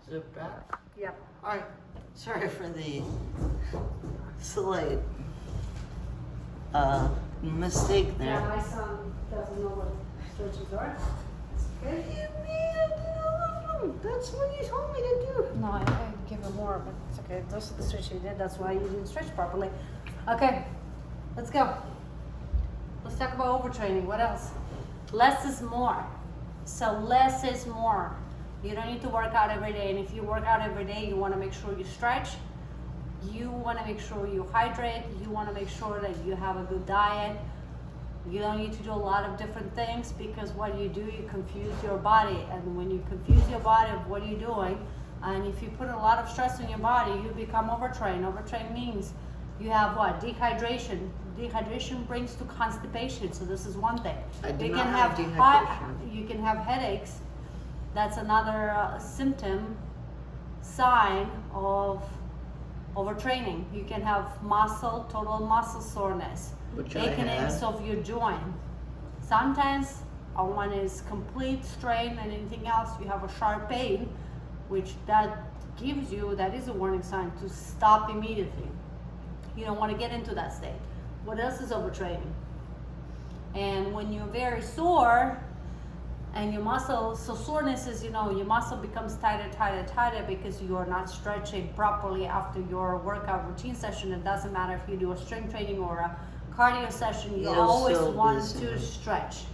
Is it back? Yep. Alright, sorry for the slight mistake there. Yeah, my son doesn't know what stretches are. It's okay. That's what you told me to do. No, I give him more, but it's okay. Those are the stretches you did. That's why you didn't stretch properly. Okay, let's go. Let's talk about overtraining. What else? Less is more. So less is more. You don't need to work out every day. And if you work out every day, you want to make sure you stretch. You want to make sure you hydrate. You want to make sure that you have a good diet. You don't need to do a lot of different things, because what you do, you confuse your body. And when you confuse your body of what you're doing, and if you put a lot of stress on your body, you become overtrained. Overtrained means you have what? Dehydration. Dehydration brings to constipation. So this is one thing. I do You not can have dehydration. you can have headaches. That's another symptom, sign of overtraining. You can have total muscle soreness, Which I achings have. of your joint. Sometimes one is complete strain, and anything else you have a sharp pain, which that is a warning sign to stop immediately. You don't want to get into that state. What else is overtraining? And when you're very sore, and your muscle, so soreness is, your muscle becomes tighter because you are not stretching properly after your workout routine session. It doesn't matter if you do a strength training or a cardio session, you always want to stretch.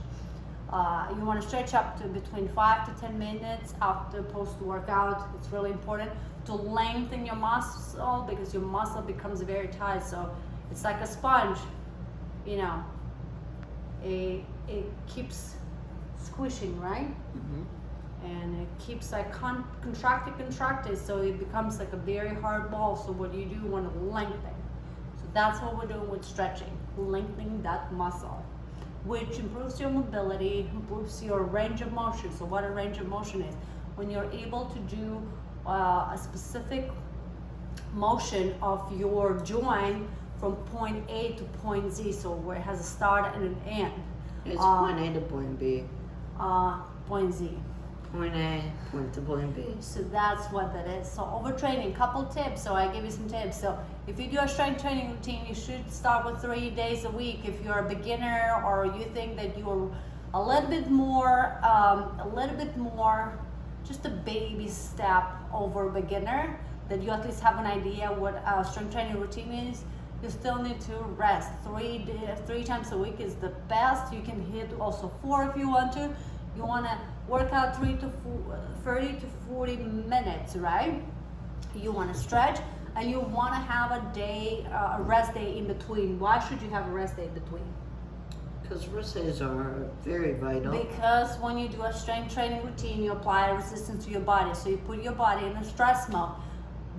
You want to stretch up to between 5 to 10 minutes after post-workout. It's really important to lengthen your muscle, because your muscle becomes very tight. So it's like a sponge, it keeps squishing, right? Mm-hmm. And it keeps like contracted, so it becomes like a very hard ball. So what you do, you want to lengthen. So that's what we're doing with stretching, lengthening that muscle, which improves your mobility, improves your range of motion. So what a range of motion is, when you're able to do a specific motion of your joint from point A to point Z, so where it has a start and an end. It's point A to point B. Point Z. Point A, point to point B. So that's what that is. So overtraining, couple tips. So I give you some tips. So if you do a strength training routine, you should start with 3 days a week. If you're a beginner, or you think that you're a little bit more, just a baby step over beginner, that you at least have an idea what a strength training routine is, you still need to rest. 3 times a week is the best. You can hit also 4 if you want to. You want to work out 30 to 40 minutes, right? You want to stretch, and you want to have a rest day in between. Why should you have a rest day in between? Because rest days are very vital. Because when you do a strength training routine, you apply resistance to your body. So you put your body in a stress mode.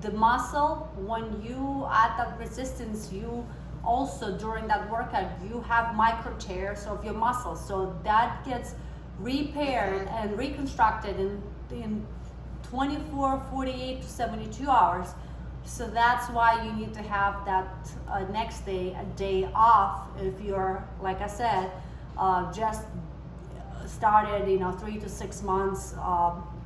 The muscle, when you add that resistance, you also, during that workout, you have micro tears of your muscles. So that gets repaired and reconstructed in 24, 48 to 72 hours. So that's why you need to have that next day, a day off. If you're, like I said, just started, 3 to 6 months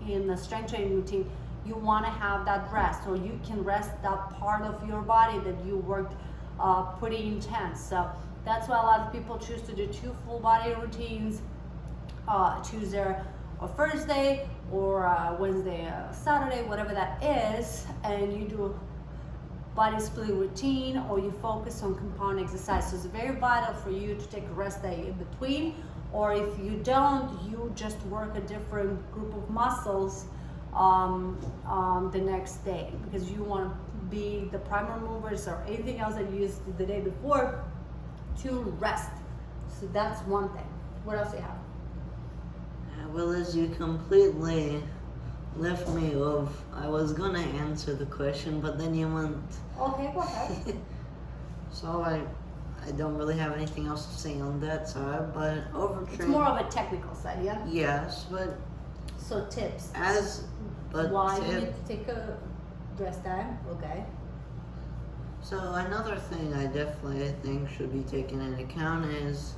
in the strength training routine, you want to have that rest, so you can rest that part of your body that you worked pretty intense. So that's why a lot of people choose to do 2 full body routines, Tuesday or Thursday, or Wednesday, Saturday, whatever that is, and you do body split routine, or you focus on compound exercise. So it's very vital for you to take a rest day in between, or if you don't, you just work a different group of muscles the next day, because you want to be the primary movers or anything else that you used the day before to rest. So that's one thing. What else do you have? Well, as you completely left me off, I was gonna answer the question, but then you went. Okay, go ahead. So I don't really have anything else to say on that side, but overtraining. It's more of a technical side, yeah? Yes, but So tips. Why you need to take a rest time, okay? So another thing I definitely think should be taken into account is,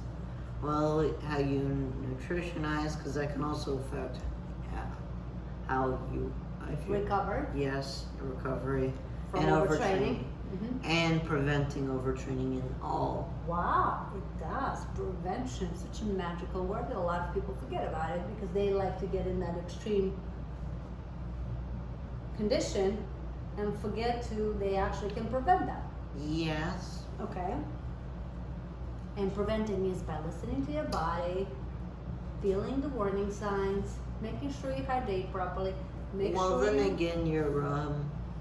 well, how you nutritionize, because that can also affect how you, I if you recover recovery from and overtraining. and preventing overtraining in all. Wow, it does. Prevention, such a magical word that a lot of people forget about it because they like to get in that extreme condition and forget to they actually can prevent that. Yes. Okay. And preventing is by listening to your body, feeling the warning signs, making sure you hydrate properly. Then again, your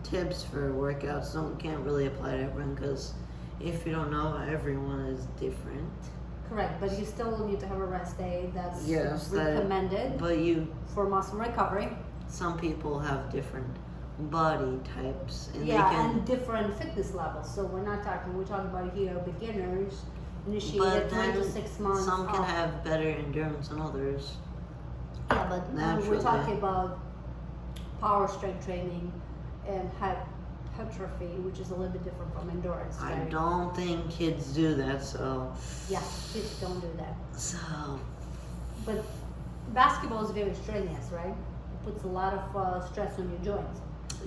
tips for workouts can't really apply to everyone because if you don't know, everyone is different. Correct, but you still need to have a rest day that's recommended. For muscle recovery. Some people have different body types, and and different fitness levels. So we're talking about here beginners initiate at 3 to 6 months. Some can have better endurance than others. Yeah, but we're talking about power strength training and hypertrophy, which is a little bit different from endurance. I right? don't think kids do that, so. Yeah, kids don't do that. So. But basketball is very strenuous, right? It puts a lot of stress on your joints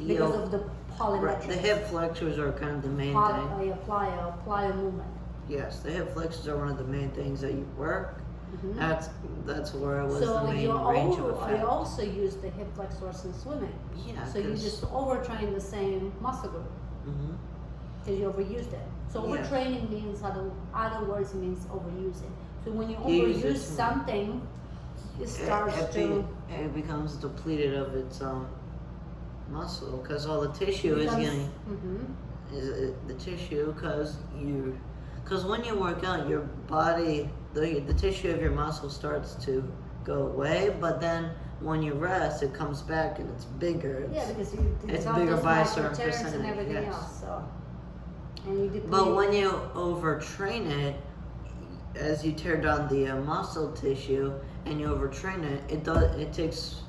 because of the plyometrics. The hip flexors are kind of the main thing. Plyo movement. Yes, the hip flexors are one of the main things that you work. That's where it was so the main range of effect. I also use the hip flexors in swimming. Yeah. So you just overtrain the same muscle group because you overused it. So overtraining means other words means overusing. So when you overuse something, it starts it becomes depleted of its muscle because all the tissue is getting the tissue because when you work out, your body, the tissue of your muscle starts to go away, but then when you rest, it comes back and it's bigger. Because it's bigger by a certain percentage. And everything else. So, and you deplete. But when you overtrain it, as you tear down the muscle tissue and you overtrain it, it takes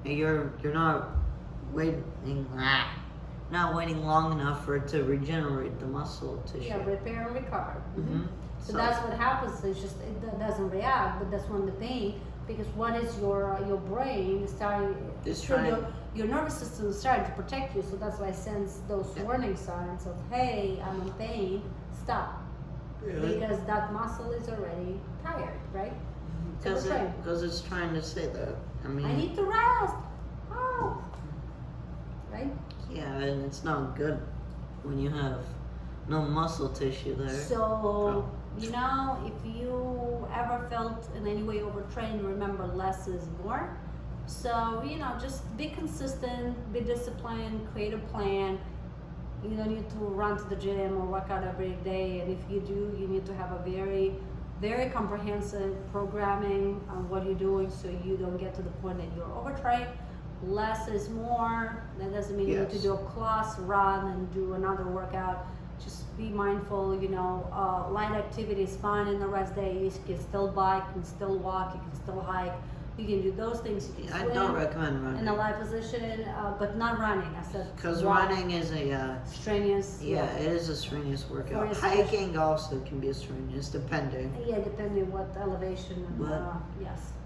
you're not waiting long enough for it to regenerate the muscle tissue. Yeah, repair and recover. So that's what happens. It's just it doesn't react, but that's when the pain. Because what is your brain is starting? Your nervous system is starting to protect you. So that's why it sends those warning signs of, "Hey, I'm in pain. Stop," because that muscle is already tired, right? Because it's trying to say that. I need to rest. Oh, right. Yeah, and it's not good when you have no muscle tissue there. So, if you ever felt in any way overtrained, remember less is more. So, just be consistent, be disciplined, create a plan. You don't need to run to the gym or work out every day. And if you do, you need to have a very, very comprehensive programming on what you're doing so you don't get to the point that you're overtrained. Less is more. That doesn't mean you need to do a class, run, and do another workout. Just be mindful, light activity is fine in the rest day. You can still bike, you can still walk, you can still hike. You can do those things. You can swim I don't recommend running. in a light position, but not running. I said because running is a strenuous. Yeah, it is a strenuous workout. Hiking also can be strenuous, depending. Yeah, depending what elevation and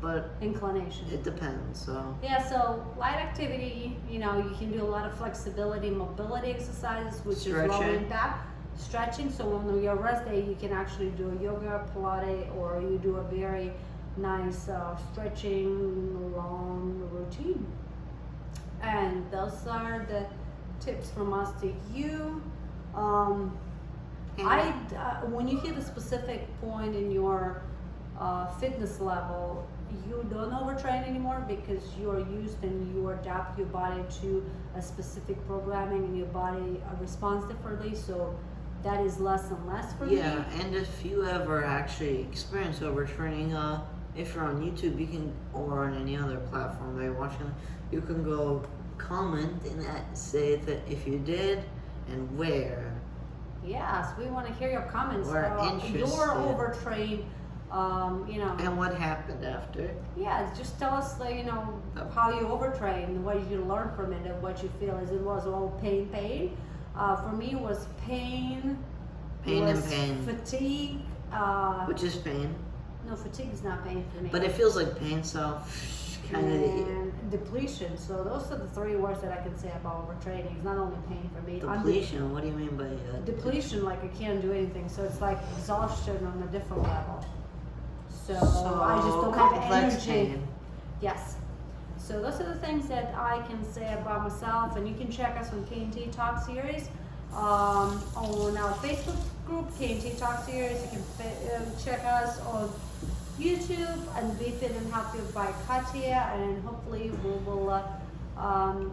but inclination. It depends. So so light activity. You can do a lot of flexibility, mobility exercises, which is low impact. Stretching. So on your rest day, you can actually do yoga, Pilates, or you do a very nice stretching long routine. And those are the tips from us to you. When you hit a specific point in your fitness level, you don't overtrain anymore because you are used and you adapt your body to a specific programming and your body responds differently. So that is less and less for me. Yeah, and if you ever actually experience overtraining, if you're on YouTube, you can, or on any other platform that you're watching, you can go comment and say that if you did and where. Yes, we want to hear your comments. We're interested. You're overtrained, And what happened after? Yeah, just tell us, how you overtrained, what you learned from it, and what you feel. As it was all pain. For me, it was pain. And pain. Fatigue. Which is pain. No, fatigue is not pain for me. But it feels like pain, so kind of and depletion. So those are the three words that I can say about overtraining. It's not only pain for me. depletion. What do you mean by Depletion, like I can't do anything. So it's like exhaustion on a different level. So I just don't have complex energy. pain. Yes. So those are the things that I can say about myself, and you can check us on K&T Talk Series on our Facebook group, K&T Talk Series. You can check us on YouTube and Be Fit and Healthy by Katya, and hopefully we will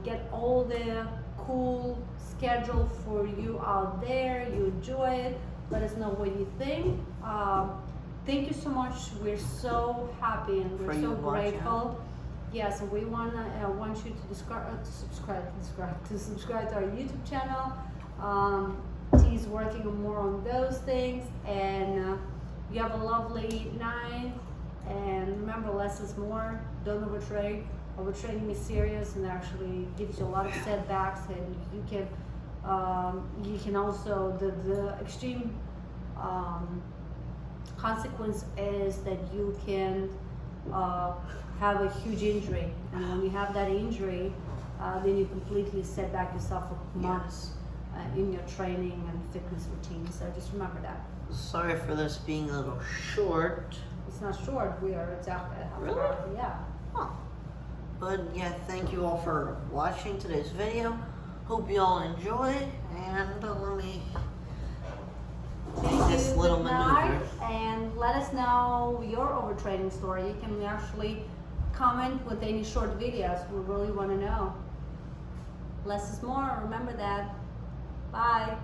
get all the cool schedule for you out there. You enjoy it. Let us know what you think. Thank you so much. We're so happy and we're so grateful. Yes, we want you to subscribe to our YouTube channel. T's working more on those things, and you have a lovely night. And remember, less is more. Don't overtrain. Overtraining is serious and actually gives you a lot of setbacks, and you can also the extreme consequence is that you can have a huge injury, and when you have that injury, then you completely set back yourself for months in your training and fitness routine. So just remember that. Sorry for this being a little short. It's not short. We are exactly at half an Really? hour. Yeah. Huh. But yeah, thank you all for watching today's video. Hope you all enjoy, and let me Thank this you. little Good maneuver. night, and let us know your overtraining story. You can actually comment with any short videos. We really want to know. Less is more. Remember that. Bye.